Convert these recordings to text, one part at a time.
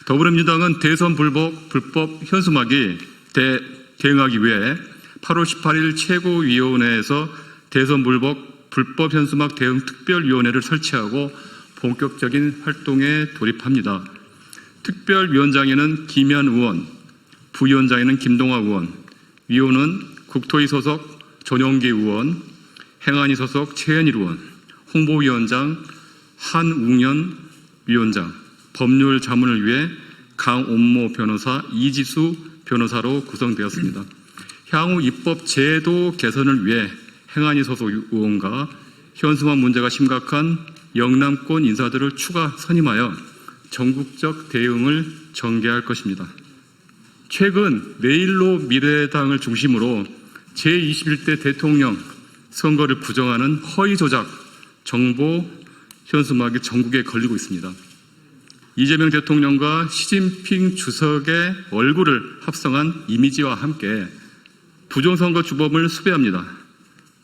더불어민주당은 대선 불법 현수막이 대응하기 위해 8월 18일 최고위원회에서 대선 불법 현수막 대응 특별위원회를 설치하고 본격적인 활동에 돌입합니다. 특별위원장에는 김현 의원, 부위원장에는 김동화 의원, 위원은 국토위 소속 전용기 의원, 행안위 소속 최현일 의원, 홍보위원장 한웅현 위원장, 법률 자문을 위해 강온모 변호사, 이지수 변호사로 구성되었습니다. 향후 입법 제도 개선을 위해 행안위 소속 의원과 현수막 문제가 심각한 영남권 인사들을 추가 선임하여 전국적 대응을 전개할 것입니다. 최근 내일로 미래당을 중심으로 제21대 대통령 선거를 부정하는 허위 조작 정보 현수막이 전국에 걸리고 있습니다. 이재명 대통령과 시진핑 주석의 얼굴을 합성한 이미지와 함께 부정선거 주범을 수배합니다.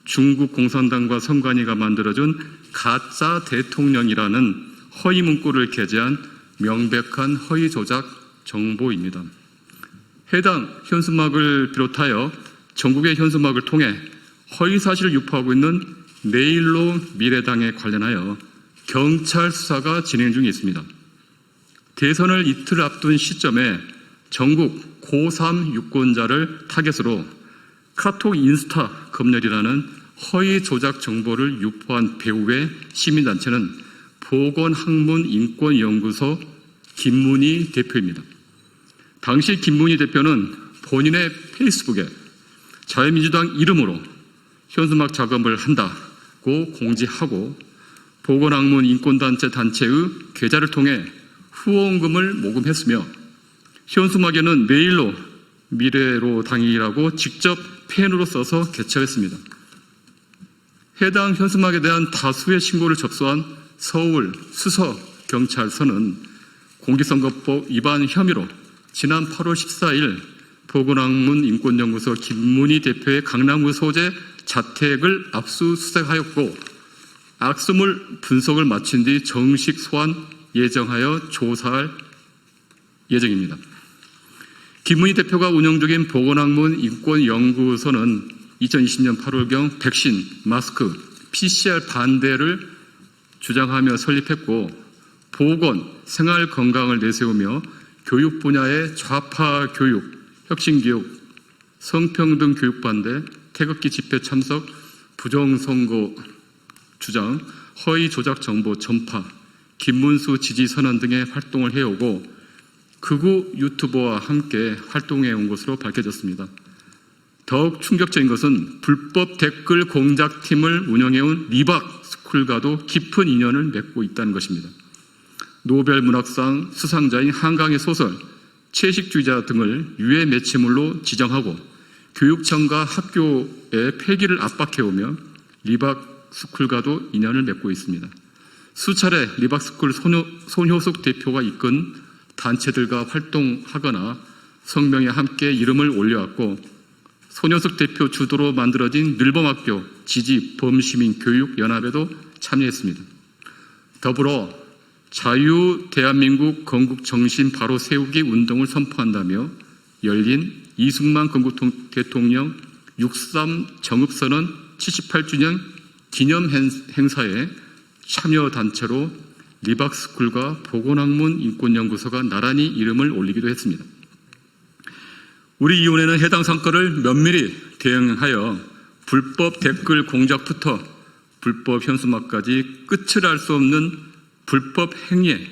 중국 공산당과 선관위가 만들어준 가짜 대통령이라는 허위 문구를 게재한 명백한 허위 조작 정보입니다. 해당 현수막을 비롯하여 전국의 현수막을 통해 허위 사실을 유포하고 있는 내일로 미래당에 관련하여 경찰 수사가 진행 중에 있습니다. 대선을 이틀 앞둔 시점에 전국 고3 유권자를 타겟으로 카톡 인스타 검열이라는 허위 조작 정보를 유포한 배후의 시민단체는 보건학문인권연구소 김문희 대표입니다. 당시 김문희 대표는 본인의 페이스북에 자유민주당 이름으로 현수막 작업을 한다고 공지하고 보건학문인권단체의 계좌를 통해 후원금을 모금했으며 현수막에는 내일로 미래로 당이라고 직접 펜으로 써서 개최했습니다. 해당 현수막에 대한 다수의 신고를 접수한 서울 수서경찰서는 공직선거법 위반 혐의로 지난 8월 14일 보건학문인권연구소 김문희 대표의 강남구 소재 자택을 압수수색하였고 악수물 분석을 마친 뒤 정식 소환 예정하여 조사할 예정입니다. 김문희 대표가 운영 중인 보건학문인권연구소는 2020년 8월경 백신, 마스크, PCR 반대를 주장하며 설립했고 보건, 생활 건강을 내세우며 교육 분야의 좌파 교육, 혁신 교육, 성평등 교육 반대, 태극기 집회 참석, 부정선거 주장, 허위 조작 정보 전파, 김문수 지지 선언 등의 활동을 해오고 극우 유튜버와 함께 활동해온 것으로 밝혀졌습니다. 더욱 충격적인 것은 불법 댓글 공작팀을 운영해온 리박 스쿨과도 깊은 인연을 맺고 있다는 것입니다. 노벨 문학상 수상자인 한강의 소설 채식주의자 등을 유해 매체물로 지정하고 교육청과 학교의 폐기를 압박해오며 리박 스쿨과도 인연을 맺고 있습니다. 수차례 리박 스쿨 손효숙 대표가 이끈 단체들과 활동하거나 성명에 함께 이름을 올려왔고 손효숙 대표 주도로 만들어진 늘범학교 지지 범시민교육연합에도 참여했습니다. 더불어 자유 대한민국 건국 정신 바로 세우기 운동을 선포한다며 열린 이승만 건국 대통령 6.3 정읍선언 78주년 기념 행사에 참여 단체로 리박스쿨과 보건학문인권연구소가 나란히 이름을 올리기도 했습니다. 우리 위원회는 해당 사건을 면밀히 대응하여 불법 댓글 공작부터 불법 현수막까지 끝을 알 수 없는 불법 행위에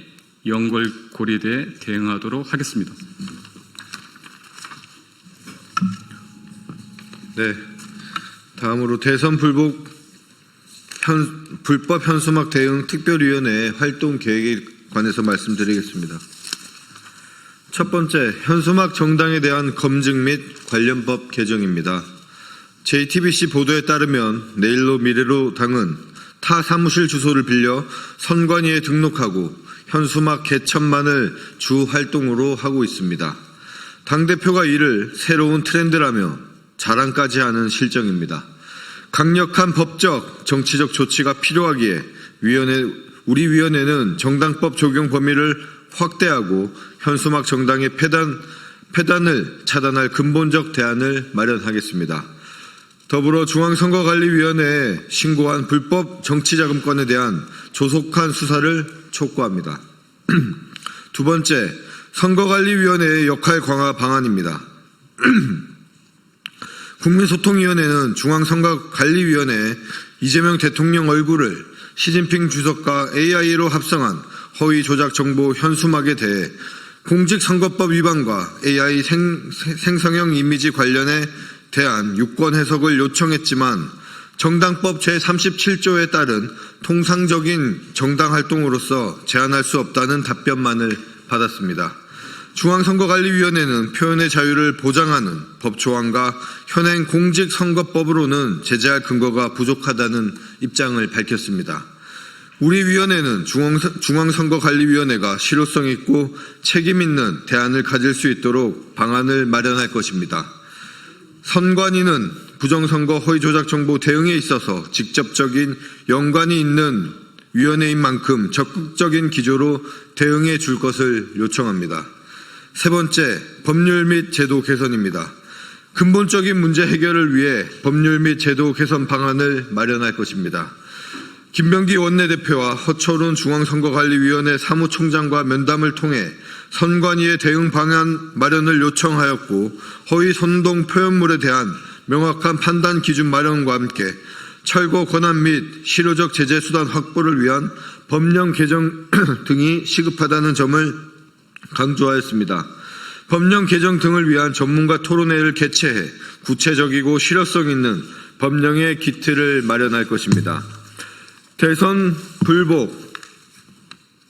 연결고리돼 대응하도록 하겠습니다. 네, 다음으로 대선 불법 현수막 대응 특별위원회 활동 계획에 관해서 말씀드리겠습니다. 첫 번째, 현수막 정당에 대한 검증 및 관련법 개정입니다. JTBC 보도에 따르면 내일로 미래로 당은 타 사무실 주소를 빌려 선관위에 등록하고 현수막 개천만을 주 활동으로 하고 있습니다. 당대표가 이를 새로운 트렌드라며 자랑까지 하는 실정입니다. 강력한 법적, 정치적 조치가 필요하기에 우리 위원회는 정당법 적용 범위를 확대하고 현수막 정당의 폐단을 차단할 근본적 대안을 마련하겠습니다. 더불어 중앙선거관리위원회에 신고한 불법 정치자금건에 대한 조속한 수사를 촉구합니다. 두 번째, 선거관리위원회의 역할 강화 방안입니다. 국민소통위원회는 중앙선거관리위원회에 이재명 대통령 얼굴을 시진핑 주석과 AI로 합성한 허위 조작 정보 현수막에 대해 공직선거법 위반과 AI 생성형 이미지 관련에 대한 유권 해석을 요청했지만 정당법 제37조에 따른 통상적인 정당 활동으로서 제한할 수 없다는 답변만을 받았습니다. 중앙선거관리위원회는 표현의 자유를 보장하는 법조항과 현행 공직선거법으로는 제재할 근거가 부족하다는 입장을 밝혔습니다. 우리 위원회는 중앙선거관리위원회가 실효성 있고 책임 있는 대안을 가질 수 있도록 방안을 마련할 것입니다. 선관위는 부정선거 허위조작 정보 대응에 있어서 직접적인 연관이 있는 위원회인 만큼 적극적인 기조로 대응해 줄 것을 요청합니다. 세 번째, 법률 및 제도 개선입니다. 근본적인 문제 해결을 위해 법률 및 제도 개선 방안을 마련할 것입니다. 김병기 원내대표와 허철훈 중앙선거관리위원회 사무총장과 면담을 통해 선관위의 대응 방안 마련을 요청하였고 허위 선동 표현물에 대한 명확한 판단 기준 마련과 함께 철거 권한 및 실효적 제재 수단 확보를 위한 법령 개정 등이 시급하다는 점을 강조하였습니다. 법령 개정 등을 위한 전문가 토론회를 개최해 구체적이고 실효성 있는 법령의 기틀을 마련할 것입니다. 대선 불복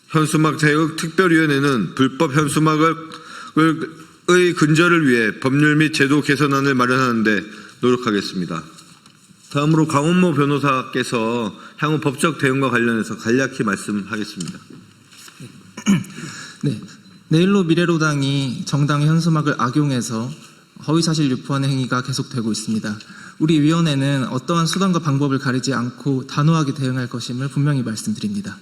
현수막 대응 특별위원회는 불법 현수막의 근절을 위해 법률 및 제도 개선안을 마련하는 데 노력하겠습니다. 다음으로 강원모 변호사께서 향후 법적 대응과 관련해서 간략히 말씀하겠습니다. 네, 내일로 미래로당이 정당 현수막을 악용해서 허위사실 유포하는 행위가 계속되고 있습니다. 우리 위원회는 어떠한 수단과 방법을 가리지 않고 단호하게 대응할 것임을 분명히 말씀드립니다.